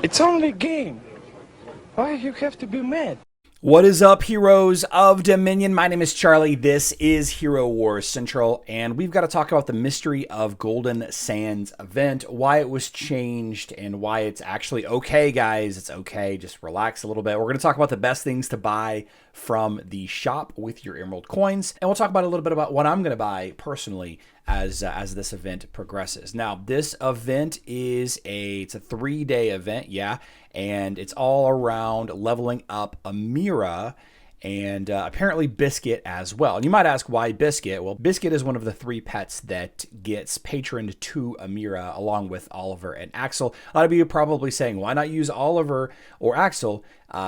It's only a game. Why you have to be mad? What is up, heroes of Dominion? My name is Charlie. This is Hero Wars Central, and we've got to talk about the mystery of Golden Sands event, why it was changed, and why it's actually okay, guys. It's okay. Just relax a little bit. We're going to talk about the best things to buy from the shop with your Emerald coins, and we'll talk about a little bit about what I'm going to buy personally as this event progresses. Now, this event it's a 3-day event, yeah, and it's all around leveling up Amira and apparently Biscuit as well. And you might ask, why Biscuit? Well, Biscuit is one of the 3 pets that gets patroned to Amira along with Oliver and Axel. A lot of you are probably saying, why not use Oliver or Axel?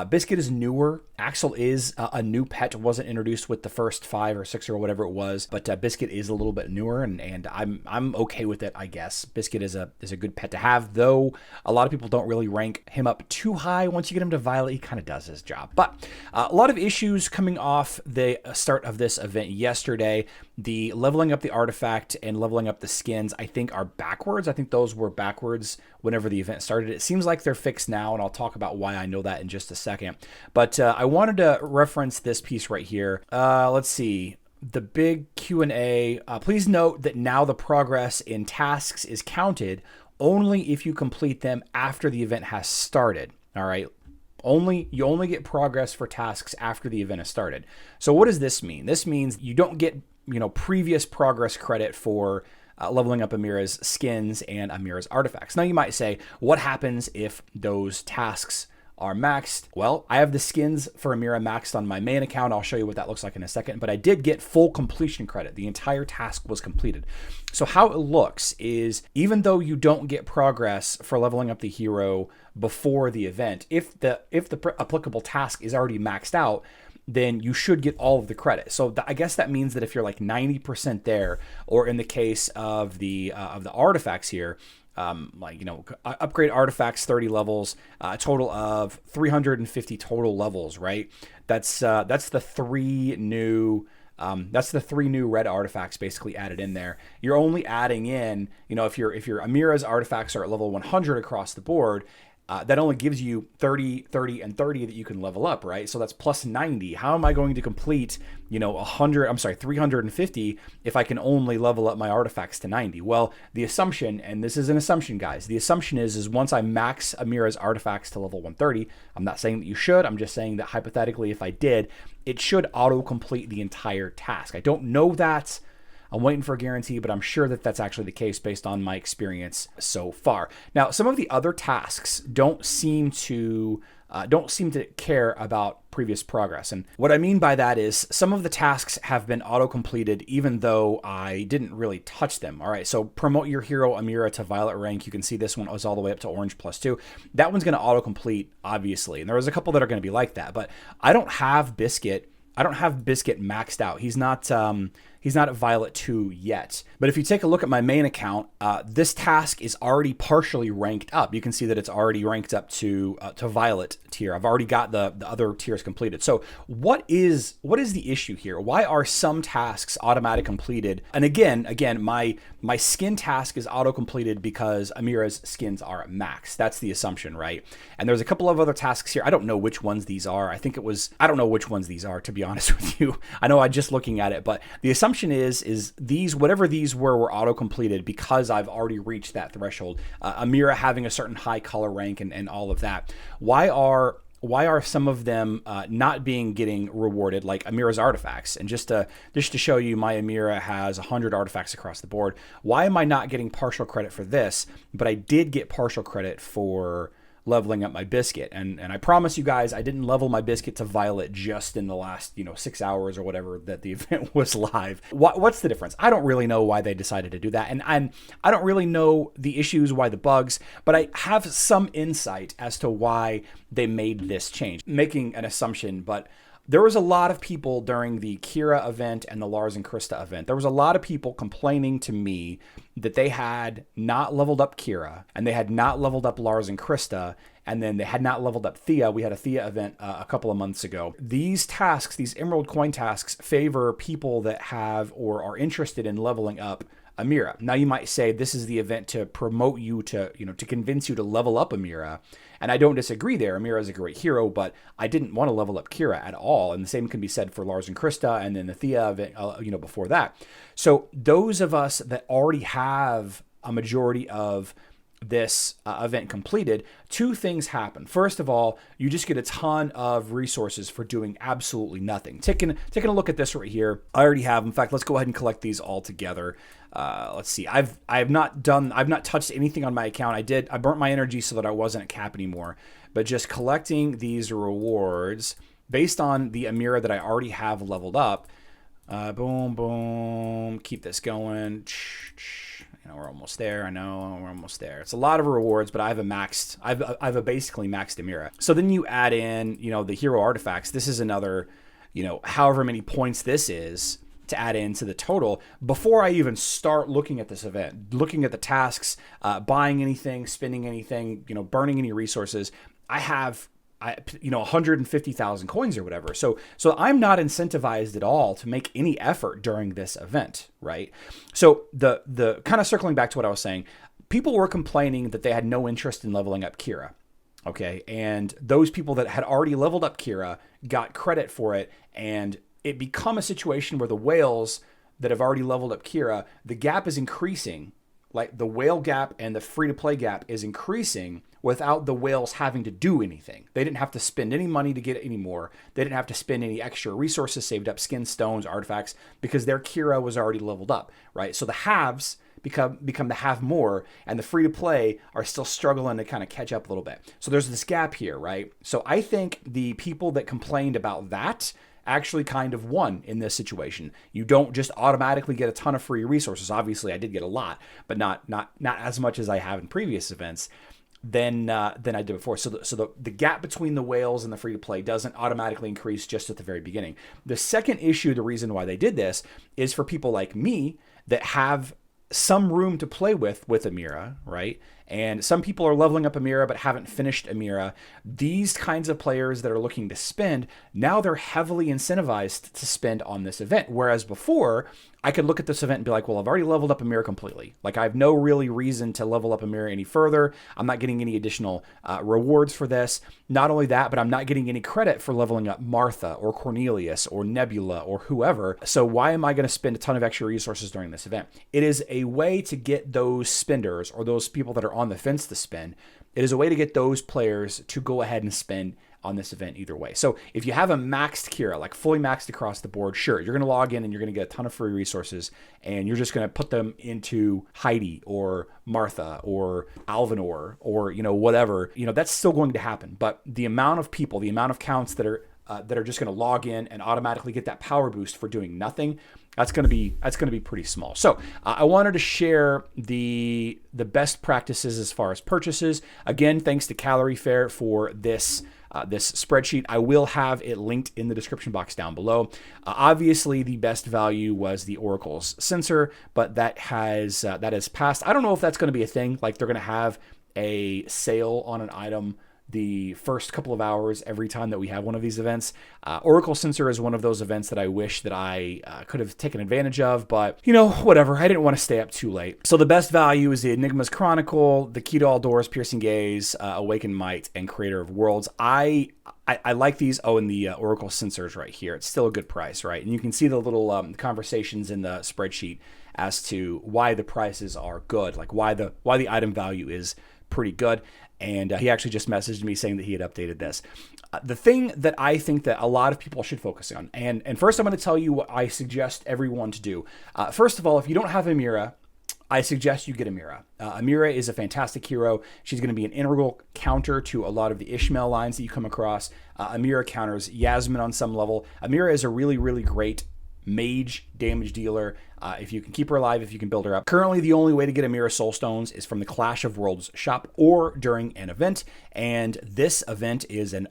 Biscuit is newer. Axel is a new pet, wasn't introduced with the first 5 or 6 or whatever it was, but Biscuit is a little bit newer, and I'm okay with it, I guess. Biscuit is a good pet to have, though a lot of people don't really rank him up too high. Once you get him to Violet, he kind of does his job. But a lot of issues coming off the start of this event yesterday. The leveling up the artifact and leveling up the skins, I think, are backwards. I think those were backwards whenever the event started. It seems like they're fixed now, and I'll talk about why I know that in just a second. But I wanted to reference this piece right here. Let's see. The big Q&A. Please note that now the progress in tasks is counted only if you complete them after the event has started. All right. You only get progress for tasks after the event has started. So what does this mean? This means you don't get, previous progress credit for leveling up Amira's skins and Amira's artifacts. Now you might say, what happens if those tasks are maxed? Well, I have the skins for Amira maxed on my main account. I'll show you what that looks like in a second, but I did get full completion credit. The entire task was completed. So how it looks is, even though you don't get progress for leveling up the hero before the event, if the applicable task is already maxed out, then you should get all of the credit. So I guess that means that if you're like 90% there, or in the case of the artifacts here, upgrade artifacts 30 levels, a total of 350 total levels, right? That's the 3 new red artifacts basically added in there. You're only adding in, if your Amira's artifacts are at level 100 across the board, that only gives you 30, 30, and 30 that you can level up, right? So that's plus 90. How am I going to complete, 350 if I can only level up my artifacts to 90? Well, the assumption, and this is an assumption, guys, the assumption is once I max Amira's artifacts to level 130, I'm not saying that you should, I'm just saying that hypothetically, if I did, it should auto-complete the entire task. I don't know that. I'm waiting for a guarantee, but I'm sure that that's actually the case based on my experience so far. Now, some of the other tasks don't seem to care about previous progress. And what I mean by that is some of the tasks have been auto-completed even though I didn't really touch them. All right, so promote your hero Amira to Violet rank. You can see this one was all the way up to Orange +2. That one's going to auto-complete, obviously. And there was a couple that are going to be like that, but I don't have Biscuit maxed out. He's not at Violet 2 yet. But if you take a look at my main account, this task is already partially ranked up. You can see that it's already ranked up to Violet tier. I've already got the other tiers completed. So what is the issue here? Why are some tasks automatically completed? And again, my skin task is auto completed because Amira's skins are max. That's the assumption, right? And there's a couple of other tasks here. I don't know which ones these are. I don't know which ones these are, to be honest with you. I know I'm just looking at it, but the assumption is these, whatever these were auto completed because I've already reached that threshold. Amira having a certain high color rank and all of that. Why are some of them not getting rewarded, like Amira's artifacts? And just to show you, my Amira has 100 artifacts across the board. Why am I not getting partial credit for this, but I did get partial credit for leveling up my Biscuit? And I promise you guys, I didn't level my Biscuit to Violet just in the last 6 hours or whatever that the event was live. What's the difference? I don't really know why they decided to do that, and I don't really know the issues, why the bugs, but I have some insight as to why they made this change. Making an assumption, but there was a lot of people during the Kira event and the Lars and Krista event. There was a lot of people complaining to me that they had not leveled up Kira and they had not leveled up Lars and Krista, and then they had not leveled up Thea. We had a Thea event a couple of months ago. These tasks, these Emerald coin tasks, favor people that have or are interested in leveling up Amira. Now you might say this is the event to promote you to, to convince you to level up Amira. And I don't disagree there. Amira is a great hero, but I didn't want to level up Kira at all. And the same can be said for Lars and Krista and then the Thea event, before that. So those of us that already have a majority of this event completed, two things happen. First of all, you just get a ton of resources for doing absolutely nothing. Taking a look at this right here, I already have. In fact, let's go ahead and collect these all together. Let's see. I've not touched anything on my account. I burnt my energy so that I wasn't at cap anymore. But just collecting these rewards based on the Amira that I already have leveled up. Boom, boom. Keep this going. We're almost there. I know we're almost there. It's a lot of rewards, but I've a basically maxed Amira. So then you add in, the hero artifacts. This is another, however many points this is to add into the total before I even start looking at this event, looking at the tasks, buying anything, spending anything, burning any resources. I have 150,000 coins or whatever. So I'm not incentivized at all to make any effort during this event, right? So the kind of circling back to what I was saying, people were complaining that they had no interest in leveling up Kira. Okay. And those people that had already leveled up Kira got credit for it. And it become a situation where the whales that have already leveled up Kira, the gap is increasing. Like the whale gap and the free to play gap is increasing without the whales having to do anything. They didn't have to spend any money to get any more. They didn't have to spend any extra resources saved up, skin, stones, artifacts, because their Kira was already leveled up, right? So the haves become the have more, and the free to play are still struggling to kind of catch up a little bit. So there's this gap here, right? So I think the people that complained about that actually kind of won in this situation. You don't just automatically get a ton of free resources. Obviously, I did get a lot, but not as much as I have in previous events than I did before. So the gap between the whales and the free to play doesn't automatically increase just at the very beginning. The second issue, the reason why they did this, is for people like me that have some room to play with Amira, right? And some people are leveling up Amira but haven't finished Amira. These kinds of players that are looking to spend, now they're heavily incentivized to spend on this event. Whereas before, I could look at this event and be like, well, I've already leveled up Amira completely. Like, I have no really reason to level up Amira any further. I'm not getting any additional rewards for this. Not only that, but I'm not getting any credit for leveling up Martha or Cornelius or Nebula or whoever. So why am I going to spend a ton of extra resources during this event? It is a way to get those spenders, or those people that are on the fence to spend. It is a way to get those players to go ahead and spend on this event either way. So if you have a maxed Kira, like fully maxed across the board, sure, you're going to log in and you're going to get a ton of free resources, and you're just going to put them into Heidi or Martha or Alvinor or, whatever, that's still going to happen. But the amount of people, the amount of counts that are just going to log in and automatically get that power boost for doing nothing, that's going to be pretty small. So I wanted to share the best practices as far as purchases. Again, thanks to Calorifere for this spreadsheet. I will have it linked in the description box down below. Obviously, the best value was the Oracle's sensor, but that has passed. I don't know if that's going to be a thing. Like, they're going to have a sale on an item the first couple of hours every time that we have one of these events. Oracle Sensor is one of those events that I wish that I could have taken advantage of, but whatever. I didn't want to stay up too late. So the best value is the Enigma's Chronicle, the Key to All Doors, Piercing Gaze, Awakened Might, and Creator of Worlds. I like these. Oh, and the Oracle Sensors right here. It's still a good price, right? And you can see the little conversations in the spreadsheet as to why the prices are good, like why the item value is pretty good. And he actually just messaged me saying that he had updated this. The thing that I think that a lot of people should focus on, and first I'm going to tell you what I suggest everyone to do. First of all, if you don't have Amira, I suggest you get Amira. Amira is a fantastic hero. She's going to be an integral counter to a lot of the Ishmael lines that you come across. Amira counters Yasmin on some level. Amira is a really, really great mage damage dealer. If you can keep her alive, if you can build her up. Currently, the only way to get Amira Soul Stones is from the Clash of Worlds shop or during an event, and this event is an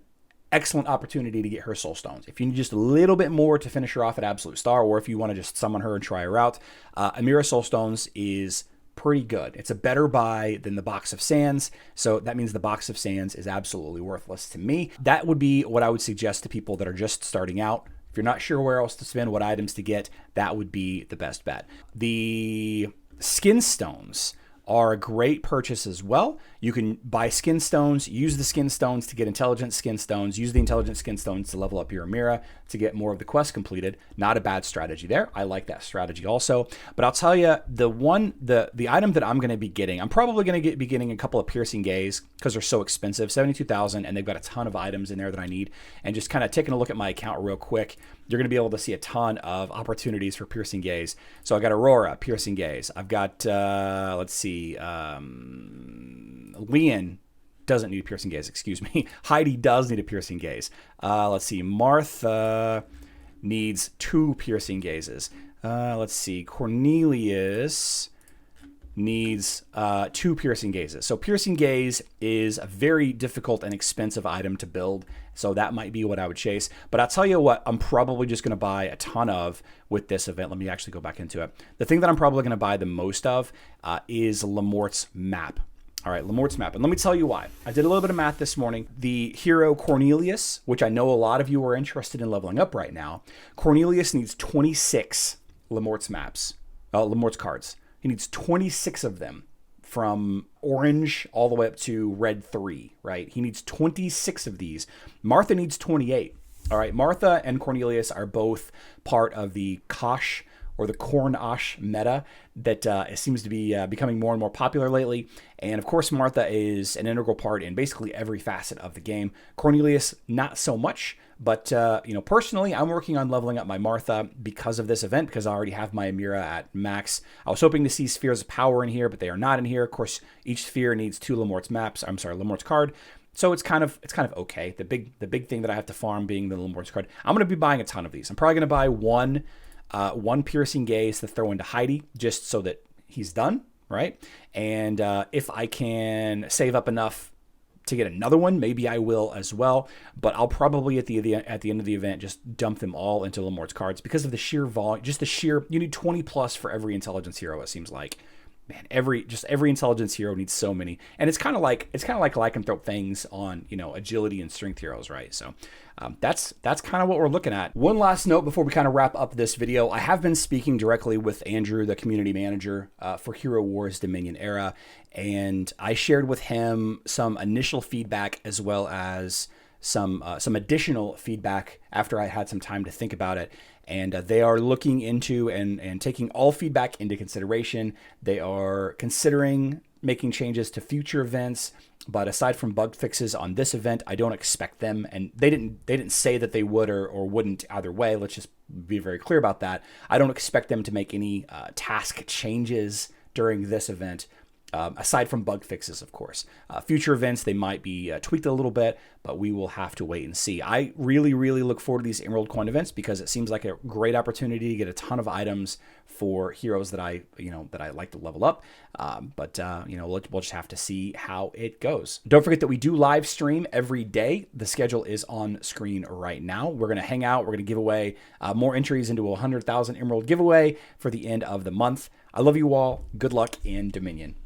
excellent opportunity to get her Soul Stones. If you need just a little bit more to finish her off at Absolute Star, or if you want to just summon her and try her out, Amira Soul Stones is pretty good. It's a better buy than the Box of Sands, so that means the Box of Sands is absolutely worthless to me. That would be what I would suggest to people that are just starting out. If you're not sure where else to spend, what items to get, that would be the best bet. The skin stones are a great purchase as well. You can buy skin stones, use the skin stones to get intelligent skin stones, use the intelligent skin stones to level up your Amira to get more of the quest completed. Not a bad strategy there. I like that strategy also. But I'll tell you, the item that I'm going to be getting, I'm probably going to be getting a couple of piercing gaze because they're so expensive, 72,000, and they've got a ton of items in there that I need. And just kind of taking a look at my account real quick, you're going to be able to see a ton of opportunities for piercing gaze. So I got Aurora, piercing gaze. I've got, let's see, Leon doesn't need a piercing gaze, excuse me. Heidi does need a piercing gaze. Let's see, Martha needs 2 piercing gazes. Let's see, Cornelius needs 2 piercing gazes. So piercing gaze is a very difficult and expensive item to build, so that might be what I would chase. But I'll tell you what I'm probably just going to buy a ton of with this event. Let me actually go back into it. The thing that I'm probably going to buy the most of is Lamort's map. All right, Lamort's map. And let me tell you why. I did a little bit of math this morning. The hero Cornelius, which I know a lot of you are interested in leveling up right now, Cornelius needs 26 Lamort's maps, Lamort's cards. He needs 26 of them from orange all the way up to red 3, right? He needs 26 of these. Martha needs 28. All right, Martha and Cornelius are both part of the Kosh or the Corn-Osh meta that it seems to be becoming more and more popular lately. And of course, Martha is an integral part in basically every facet of the game. Cornelius, not so much. But, personally, I'm working on leveling up my Martha because of this event, because I already have my Amira at max. I was hoping to see Spheres of Power in here, but they are not in here. Of course, each sphere needs 2 Lamort's card. So it's kind of okay. The big thing that I have to farm being the Lamort's card. I'm going to be buying a ton of these. I'm probably going to buy one piercing gaze to throw into Heidi, just so that he's done, right? And if I can save up enough to get another one, maybe I will as well. But I'll probably at the end of the event just dump them all into Lamort's cards because of the sheer volume. You need 20 plus for every intelligence hero. It seems like, man, every intelligence hero needs so many, and it's kind of like lycanthrope things on agility and strength heroes, right? So that's kind of what we're looking at. One last note before we kind of wrap up this video: I have been speaking directly with Andrew, the community manager for Hero Wars Dominion Era, and I shared with him some initial feedback as well as some additional feedback after I had some time to think about it. And they are looking into and taking all feedback into consideration. They are considering making changes to future events, but aside from bug fixes on this event, I don't expect them. And they didn't say that they would or wouldn't either way. Let's just be very clear about that. I don't expect them to make any task changes during this event. Aside from bug fixes, of course. Future events, they might be tweaked a little bit, but we will have to wait and see. I really, really look forward to these Emerald Coin events because it seems like a great opportunity to get a ton of items for heroes that I like to level up. We'll just have to see how it goes. Don't forget that we do live stream every day. The schedule is on screen right now. We're going to hang out. We're going to give away more entries into a 100,000 Emerald giveaway for the end of the month. I love you all. Good luck in Dominion.